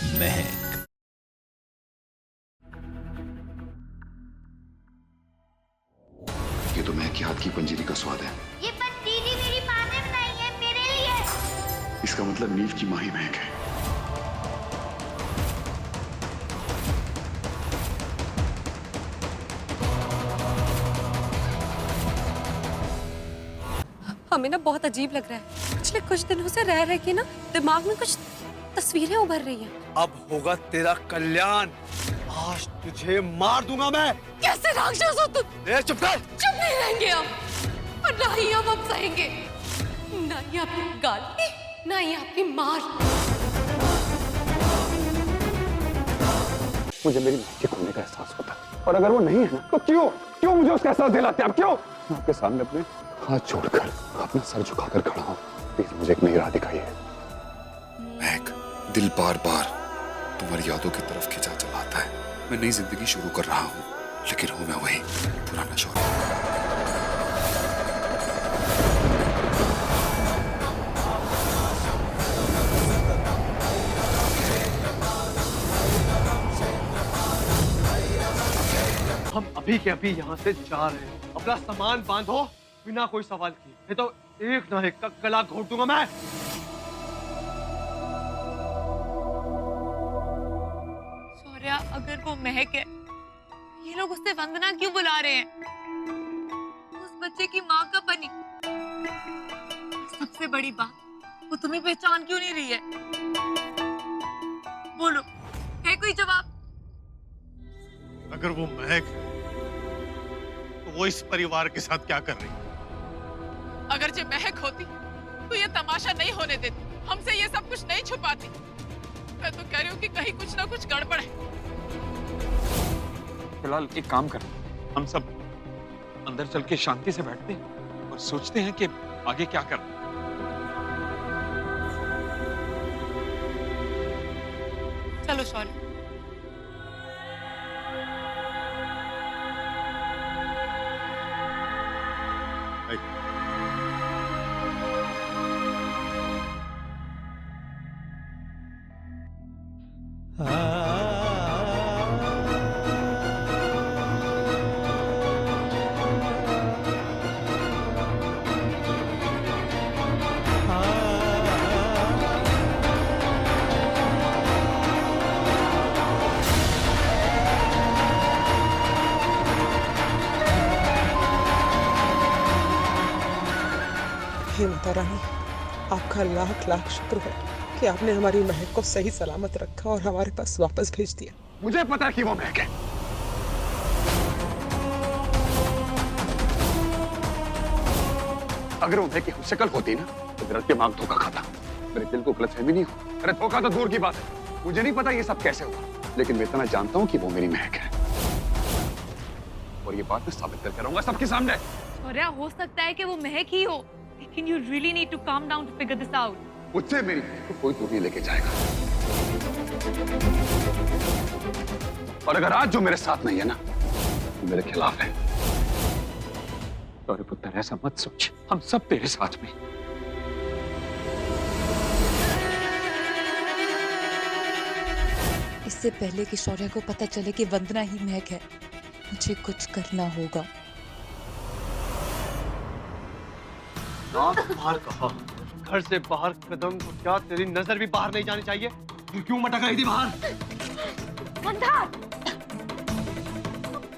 महक। ये तो महक के हाथ की पंजीरी का स्वाद है। ये पंजीरी मेरी माँ ने बनाई है मेरे लिए। इसका मतलब नीव की माँ ही महक है। हमें ना बहुत अजीब लग रहा है। पिछले कुछ दिनों से रह रह के ना दिमाग में कुछ तस्वीरें उभर रही हैं। अब होगा तेरा कल्याण। आज तुझे मार दूंगा मैं। कैसे राक्षस हो तुम? चुप कर। चुप नहीं रहेंगे हम, और ना ही हम अब सहेंगे। ना ही आपकी गाली, ना ही आपकी मार। मुझे मेरी माँ के खोने का एहसास होता है, और अगर वो नहीं है ना तो क्यों मुझे उसका एहसास दिलाते हैं आप? क्यों? मैं आपके सामने अपने हाथ जोड़कर अपना सर झुकाकर खड़ा हूँ। प्लीज मुझे एक नई राह दिखाइए। महक, दिल बार बार तुम्हारी यादों की तरफ खिंचा चलाता है। मैं नई जिंदगी शुरू कर रहा हूँ, लेकिन हूँ मैं वही पुराना शौर्य। हम अभी के अभी यहाँ से जा रहे हैं। अपना सामान बांधो बिना कोई सवाल किए, नहीं तो एक ना एक का गला घोट दूंगा मैं। शौर्या, अगर वो महक है, ये लोग उससे वंदना क्यों बुला रहे हैं? उस बच्चे की माँ का बनी। सबसे बड़ी बात, वो तुम्हें पहचान क्यों नहीं रही है? बोलो, है कोई जवाब? अगर वो महक है तो वो इस परिवार के साथ क्या कर रही है? अगर जो महक होती तो ये तमाशा नहीं होने देती, हमसे ये सब कुछ नहीं छुपाती। मैं तो कह रही हूँ कि कहीं कुछ ना कुछ गड़बड़ है। फिलहाल एक काम करें, हम सब अंदर चल के शांति से बैठते हैं और सोचते हैं कि आगे क्या करना। चलो शौर्य। हे माता रानी, आपका लाख लाख शुक्र है कि आपने हमारी महक को सही सलामत रखा और हमारे पास वापस भेज दिया। मुझे पता है कि वो महक है। अगर वो महक की शक्ल होती ना तो मेरा दिमाग धोखा खाता। मेरे दिल को गलतफहमी नहीं हो। अरे धोखा तो दूर की बात है, मुझे नहीं पता ये सब कैसे हुआ, लेकिन मैं इतना जानता हूँ कि वो मेरी महक है, और ये बात मैं साबित करके रहूंगा सबके सामने। शौर्या, हो सकता है कि वो महक ही हो, लेकिन you really need to calm down to figure this out. मुझसे मेरी महक को कोई दूर नहीं लेके जाएगा, और अगर आज जो मेरे साथ नहीं है ना, तो मेरे खिलाफ है। और पुत्र ऐसा मत सोच, हम सब तेरे साथ में। इससे पहले कि शौर्य को पता चले कि वंदना ही महक है, मुझे कुछ करना होगा। बाहर कहा, घर से बाहर कदम तो क्या तेरी नजर भी बाहर नहीं जानी चाहिए? तू क्यों मटक रही थी बाहर? मंदार,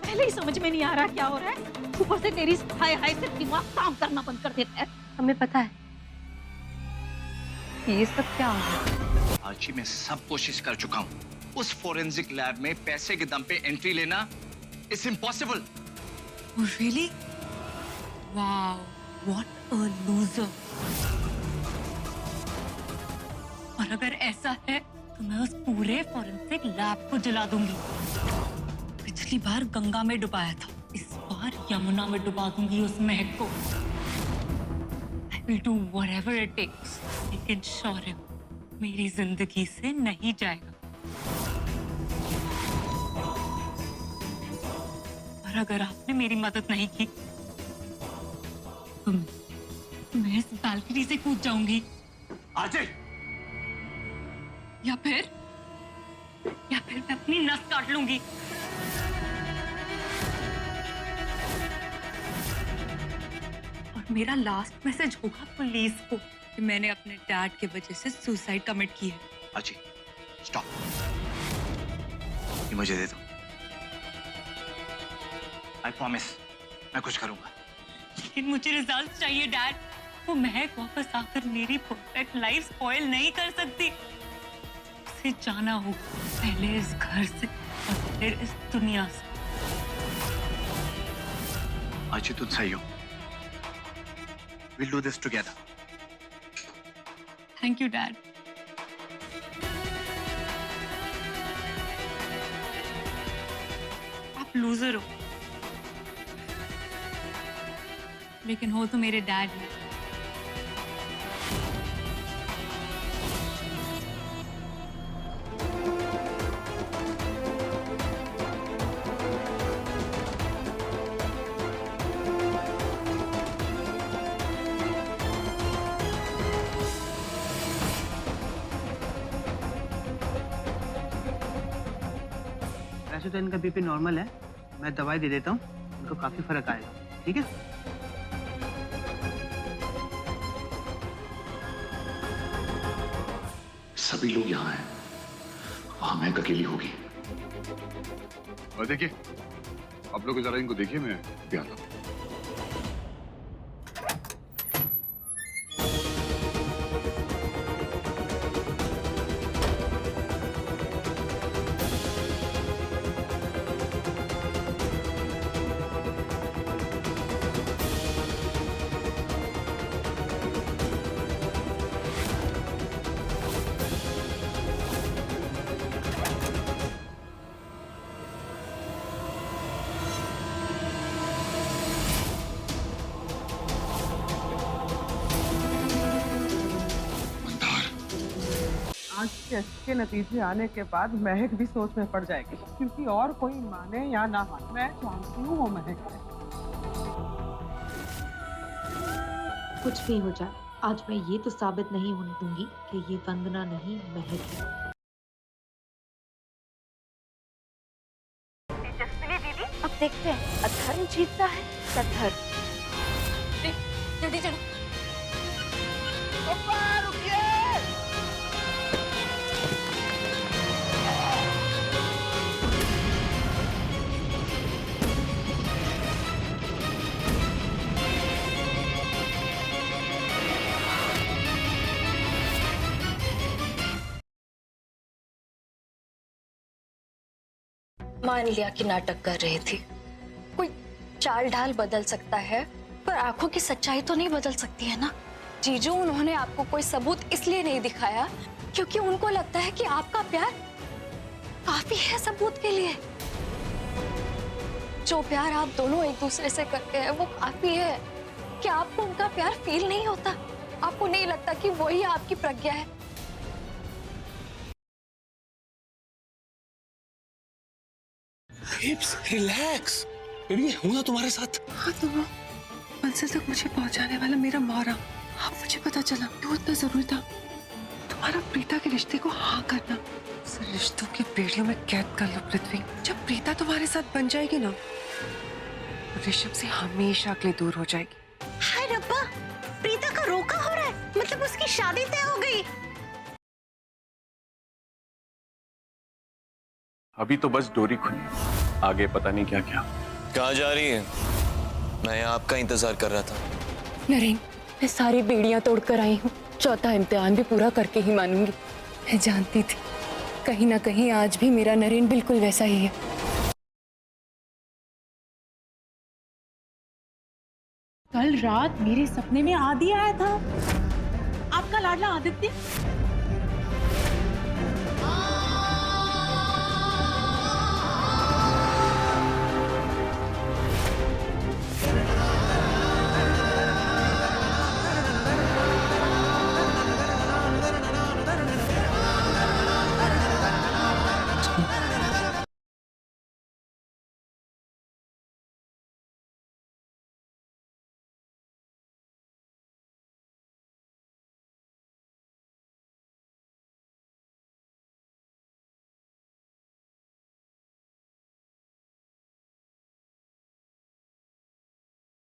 पहले ही समझ में नहीं आ रहा क्या हो रहा है। ऊपर से तेरी हाय हाय से दिमाग काम करना बंद कर देता है। हमें पता है ये सब क्या हो रहा है। आर्ची, मैं सब कोशिश कर चुका हूँ। उस फोरेंसिक लैब में पैसे के दम पे एंट्री लेना it's impossible. Really? Wow, what a loser. और अगर ऐसा है तो मैं उस पूरे फोरेंसिक लैब को जला दूंगी। पिछली बार गंगा में डुबाया था, इस बार यमुना में डुबा दूंगी उस महक को। I will do whatever it takes, लेकिन शौर्य मेरी जिंदगी से नहीं जाएगा। और अगर आपने मेरी मदद नहीं की तो मैं इस बालकनी से कूद जाऊंगी। आरजे! या फिर या फिर मैं अपनी नस काट लूंगी। और मेरा लास्ट मैसेज होगा पुलिस को कि मैंने अपने डैड की वजह से सुसाइड कमिट की है। आजी, स्टॉप। ये मुझे दे दो। आई प्रॉमिस, मैं कुछ करूंगा। लेकिन मुझे रिजल्ट चाहिए डैड। वो महक वापस आकर मेरी परफेक्ट लाइफ स्पॉइल नहीं कर सकती। उसे जाना होगा पहले इस घर से और फिर इस दुनिया से। आजी, तुम सही हो। We'll do this together. Thank you dad. आप लूजर हो, लेकिन हो तो मेरे डैड ही। वैसे तो इनका बीपी नॉर्मल है, मैं दवाई दे देता हूँ, उनको काफी फर्क आएगा। ठीक है? सभी लोग यहाँ हैं, वहां महक अकेली होगी। और देखिए, आप लोग जरा इनको देखिए, मैं भी आता हूँ। आज के अच्छे नतीजे आने के बाद महक भी सोच में पड़ जाएगी, क्योंकि और कोई माने या ना माने, मैं जानती हूँ वो महक है। कुछ भी हो जाए, आज मैं ये तो साबित नहीं होने दूंगी कि ये वंदना नहीं महक है। तेजस्विनी दीदी, अब देखते हैं अधर्म जीतता है या धर्म। जल्दी चलो। मान लिया कि नाटक कर रही थी। कोई चाल ढाल बदल सकता है, पर आंखों की सच्चाई तो नहीं बदल सकती है ना। जीजू, उन्होंने आपको कोई सबूत इसलिए नहीं दिखाया क्योंकि उनको लगता है कि आपका प्यार काफी है सबूत के लिए। जो प्यार आप दोनों एक दूसरे से करते हैं वो काफी है। क्या आपको उनका प्यार फील नहीं होता? आपको नहीं लगता कि वही आपकी प्रज्ञा है? रिलैक्स बेबी, हूं ना तुम्हारे साथ। हाँ, तो वो मंजिल तक मुझे पहुंचाने वाला मेरा मारा। अब मुझे पता चला क्यों इतना जरूरी था तुम्हारा प्रीता के रिश्ते को हाँ करना। रिश्तों की बेड़ियों में कैद कर लो पृथ्वी। जब प्रीता तुम्हारे साथ बन जाएगी ना, ऋषभ से हमेशा के लिए दूर हो जाएगी। हाय रब्बा, प्रीता का रोका हो रहा है, मतलब उसकी शादी तय हो गई। अभी तो बस डोरी खुली, आगे पता नहीं क्या क्या। कहाँ जा रही है? मैं आपका इंतजार कर रहा था। नरेन, मैं सारी बेड़ियां तोड़कर आई हूँ। चौथा इम्तिहान भी पूरा करके ही मानूंगी। मैं जानती थी कहीं ना कहीं आज भी मेरा नरेन बिल्कुल वैसा ही है। कल रात मेरे सपने में आदि आया था, आपका लाडला आदित्य।